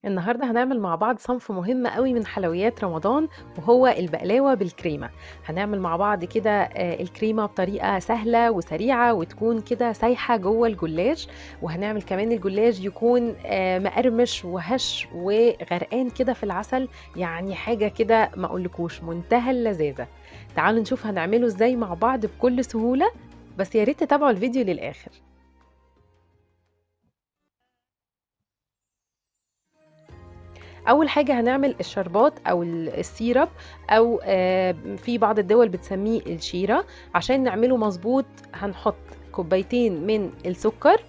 النهارده هنعمل مع بعض صنف مهم قوي من حلويات رمضان، وهو البقلاوة بالكريمة. هنعمل مع بعض كده الكريمة بطريقة سهلة وسريعة وتكون كده سايحة جوه الجلاش. وهنعمل كمان الجلاش يكون مقرمش وهش وغرقان كده في العسل، يعني حاجة كده ما اقولكوش منتهى اللذاذة. تعالوا نشوف هنعمله ازاي مع بعض بكل سهولة، بس يا ريت تتابعوا الفيديو للآخر. أول حاجة هنعمل الشربات أو السيرب، أو في بعض الدول بتسميه الشيرة. عشان نعمله مظبوط هنحط كوبايتين من السكر،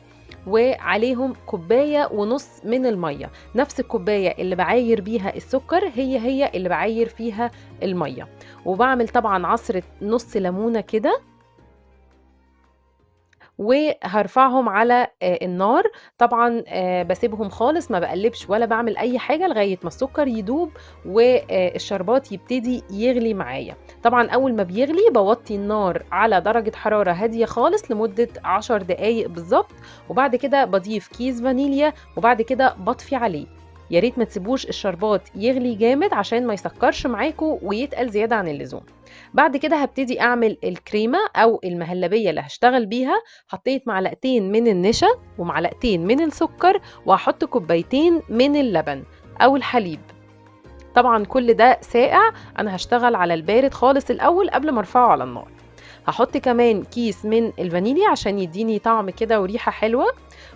وعليهم كوباية ونص من المية. نفس الكوباية اللي بعاير بيها السكر هي اللي بعاير فيها المية. وبعمل طبعا عصرة نص ليمونة كده، وهارفعهم على النار. طبعًا باسيبهم خالص، ما باقلّبش ولا باعمل أي حاجة لغاية ما السكر يدوب الشربات يبتدي يغلي معايا. طبعًا أول ما بيغلي باوطّي النار على درجة حرارة هادية خالص لمدة 10 دقايق بالضبط، وبعد كده باضيف كيس فانيليا، وبعد كده باطفي عليه. يا ريت ما تسيبوش الشربات يغلي جامد عشان ما يسكّرش معاكم ويتقل زيادة عن اللزوم. بعد كده هابتدي أعمل الكريمة أو المهلبية اللي هاشتغل بيها. حطيت معلقتين من النشا ومعلقتين من السكر، وهحط كوبايتين من اللبن أو الحليب. طبعا كل ده ساقع، أنا هشتغل على البارد خالص الأول قبل ما ارفعه على النار. هحط كمان كيس من الفانيليا عشان يديني طعم كده وريحة حلوة،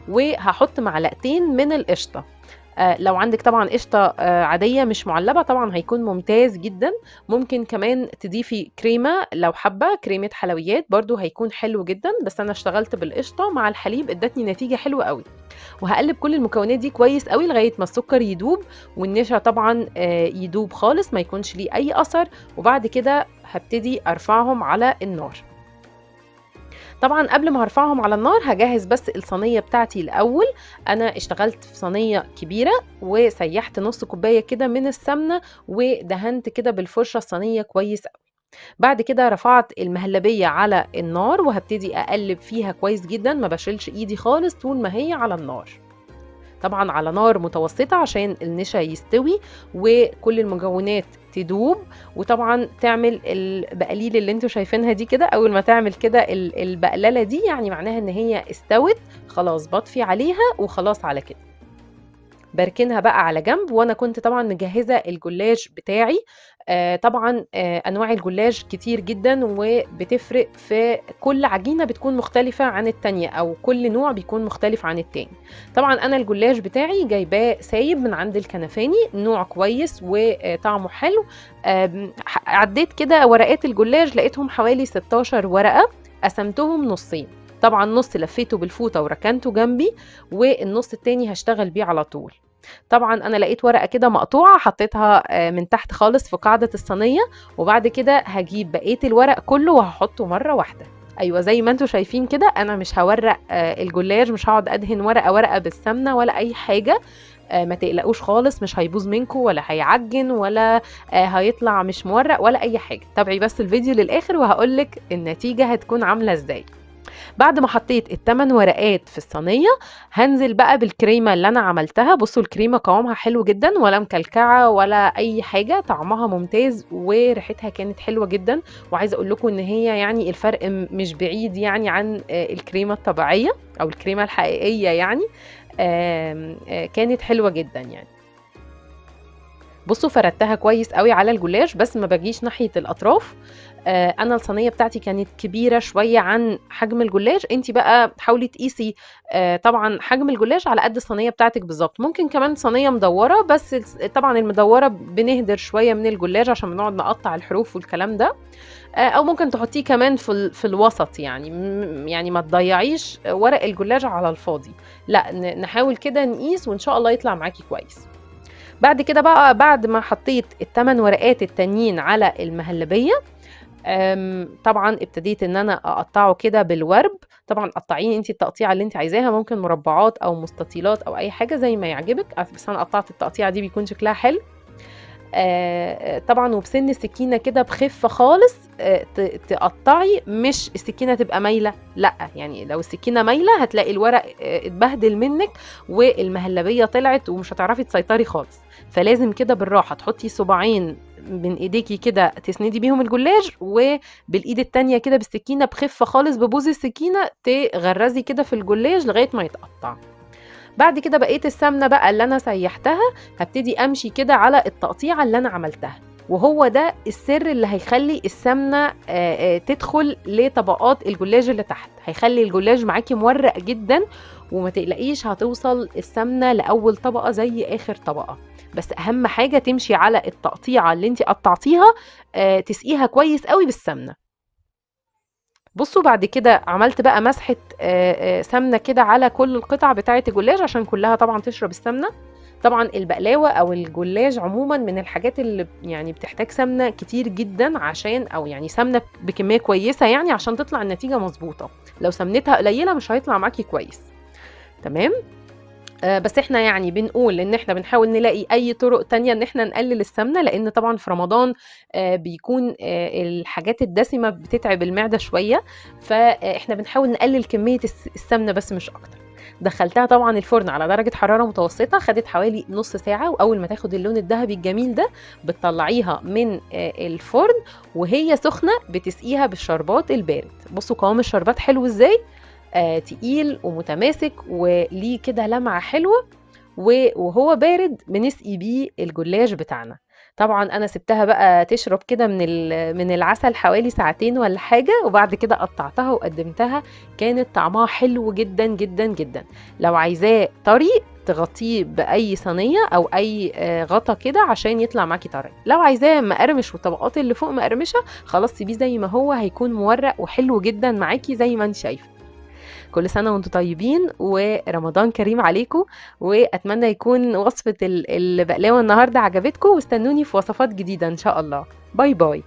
وهحط معلقتين من القشطة. لو عندِك طبعًا قشطة عادية مش مُعلّبة طبعًا هيكون ممتاز جدًا. ممكن كمان تضيفي كريمة لو حابة، كريمة حلويات برضه هيكون حلو جدًا، بس أنا اشتغلت بالقشطة مع الحليب ادّتني نتيجة حلوة أوي. وهاقلّب كل المكونات دي كويس أوي لغاية ما السكر يدوب، والنشا طبعًا يدوب خالص ما يكونش ليه أي أثر، وبعد كده هابتدي أرفعهم على النار. طبعًا قبل ما هارفعهم على النار هاجهّز بس الصينية بتاعتي الأول. أنا اشتغلت في صينية كبيرة وسيّحت نُص كوباية كده من السمنة، ودهنت كده بالفرشة الصينية كويس أوي. بعد كده رفعت المهلبية على النار وهابتدي أقلّب فيها كويس جدًا، ما باشيلش إيدي خالص طول ما هي على النار. طبعًا على نار متوسطة عشان النشا يستوي وكل المكونات تدوب. وطبعًا تعمل البقاليل اللي أنتم شايفينها دي كده، أول ما تعمل كده البقللة دي يعني معناها إن هي استوت. خلاص باطفي عليها وخلاص على كده. باركنها بقى على جنب، وأنا كنت طبعًا مجهّزة الجلاش بتاعي. طبعًا أنواع الجلاش كتير جدًا، وبتفرق في كل عجينة بتكون مختلفة عن التانية، أو كل نوع بيكون مختلف عن التاني. طبعًا أنا الجلاش بتاعي جايباه سايب من عند الكنفاني، نوع كويس وطعمه حلو. عدّيت كده ورقات الجلاش لقيتهم حوالي 16 ورقة، قسمتهم نُصّين. طبعًا نُص لفّيته بالفوطة وركنته جنبي، والنُص التاني هاشتغل بيه على طول. طبعًا أنا لقيت ورقة كده مقطوعة حطيتها من تحت خالص في قاعدة الصينية، وبعد كده هاجيب بقية الورق كله وهاحطه مرة واحدة. أيوه زي ما أنتم شايفين كده، أنا مش هاورّق الجلاش، مش هاقعد أدهن ورقة ورقة بالسمنة ولا أي حاجة. ما تقلقوش خالص، مش هيبوظ منكم ولا هيعجن ولا هيطلع مش مورق ولا أي حاجة. تابعي بس الفيديو للآخر وهاقول لِك النتيجة هتكون عاملة إزاي. بعد ما حطيت ال8 ورقات في الصينية، هانزل بقى بالكريمة اللي أنا عملتها. بُصّوا الكريمة قوامها حلو جدًا، ولا مكلكعة ولا أي حاجة، طعمها ممتاز وريحتها كانت حلوة جدًا. وعايزة أقول لكم إن هي يعني الفرق مش بعيد يعني عن الكريمة الطبيعية أو الكريمة الحقيقية يعني. كانت حلوة جدًا يعني. بُصّوا فردتها كويس أوي على الجلاش، بس ما باجيش ناحية الأطراف. أنا الصينية بتاعتي كانت كبيرة شوية عن حجم الجلاش. أنتِ بقى حاولي تقيسي طبعًا حجم الجلاش على قد الصينية بتاعتِك بالضبط. ممكن كمان صينية مدوّرة، بس طبعًا المدوّرة بنهدر شوية من الجلاش عشان بنقعد نقطّع الحروف والكلام ده. أو ممكن تحطيه كمان في الوسط يعني، يعني ما تضيّعيش ورق الجلاش على الفاضي. لأ، نحاول كده نقيس وإن شاء الله يطلع معاكِ كويس. بعد كده بقى بعد ما حطيت ال8 ورقات التانيين على المهلبية، طبعًا ابتديت إن أنا أقطّعه كده بالورب. طبعًا قطّعيه أنتِ التقطيعة اللي أنتِ عايزاها، ممكن مربعات أو مستطيلات أو أي حاجة زي ما يعجبِك، بس أنا قطّعت التقطيعة دي بيكون شكلها حلو. طبعًا وبسن السكينة كده بخِفّة خالص، تقطعي مش السكينة تبقى مايلة، لأ، يعني لو السكينة مايلة هتلاقي الورق اتبهدل منِّك والمهلبية طلعت ومش هتعرفي تسيطري خالص، فلازم كده بالراحة تحطي صباعين من إيديكِ كده تسندي بيهم الجلاش، وبالإيد التانية كده بالسكينة بخفة خالص ببوز السكينة تغرزي كده في الجلاش لغاية ما يتقطع. بعد كده بقية السمنة بقى اللي أنا سيحتها هبتدي أمشي كده على التقطيعة اللي أنا عملتها، وهو ده السر اللي هيخلي السمنة تدخل لطبقات الجلاج اللي تحت، هيخلي الجلاج معاكي مورق جدا، وما تقلقيش هتوصل السمنة لأول طبقة زي آخر طبقة. بس أهم حاجة تمشي على التقطيعة اللي انت قطعتيها، تسقيها كويس قوي بالسمنة. بصوا بعد كده عملت بقى مسحة سمنة كده على كل القطع بتاعة الجلاش عشان كلها طبعا تشرب السمنة. طبعا البقلاوة او الجلاش عموما من الحاجات اللي يعني بتحتاج سمنة كتير جدا، عشان او يعني سمنة بكمية كويسة يعني عشان تطلع النتيجة مظبوطة، لو سمنتها قليلة مش هيطلع معاكي كويس. تمام. بس احنا يعني بنقول ان احنا بنحاول نلاقي اي طرق تانية ان احنا نقلل السمنة، لان طبعا في رمضان بيكون الحاجات الدسمة بتتعب المعدة شوية، فاحنا بنحاول نقلل كمية السمنة بس مش اكتر. دخلتها طبعا الفرن على درجة حرارة متوسطة، خدت حوالي نص ساعة، واول ما تاخد اللون الذهبي الجميل ده بتطلعيها من الفرن وهي سخنة بتسقيها بالشربات البارد. بصوا قوام الشربات حلو ازاي، تقيل ومتماسك وليه كده لمعة حلوة، وهو بارد بنسقي بيه الجلاش بتاعنا. طبعا انا سبتها بقى تشرب كده من العسل حوالي ساعتين ولا حاجة، وبعد كده قطعتها وقدمتها، كانت طعمها حلو جدا جدا جدا. لو عايزاه طري تغطيه باي صينيه او اي غطا كده عشان يطلع معاكي طري، لو عايزاه مقرمش والطبقات اللي فوق مقرمشه خلاص سيبيه زي ما هو، هيكون مورق وحلو جدا معاكي زي ما انت شايفه. كل سنة وانتم طيبين ورمضان كريم عليكم، وأتمنى يكون وصفة البقلاوة النهاردة عجبتكم، واستنوني في وصفات جديدة إن شاء الله. باي باي.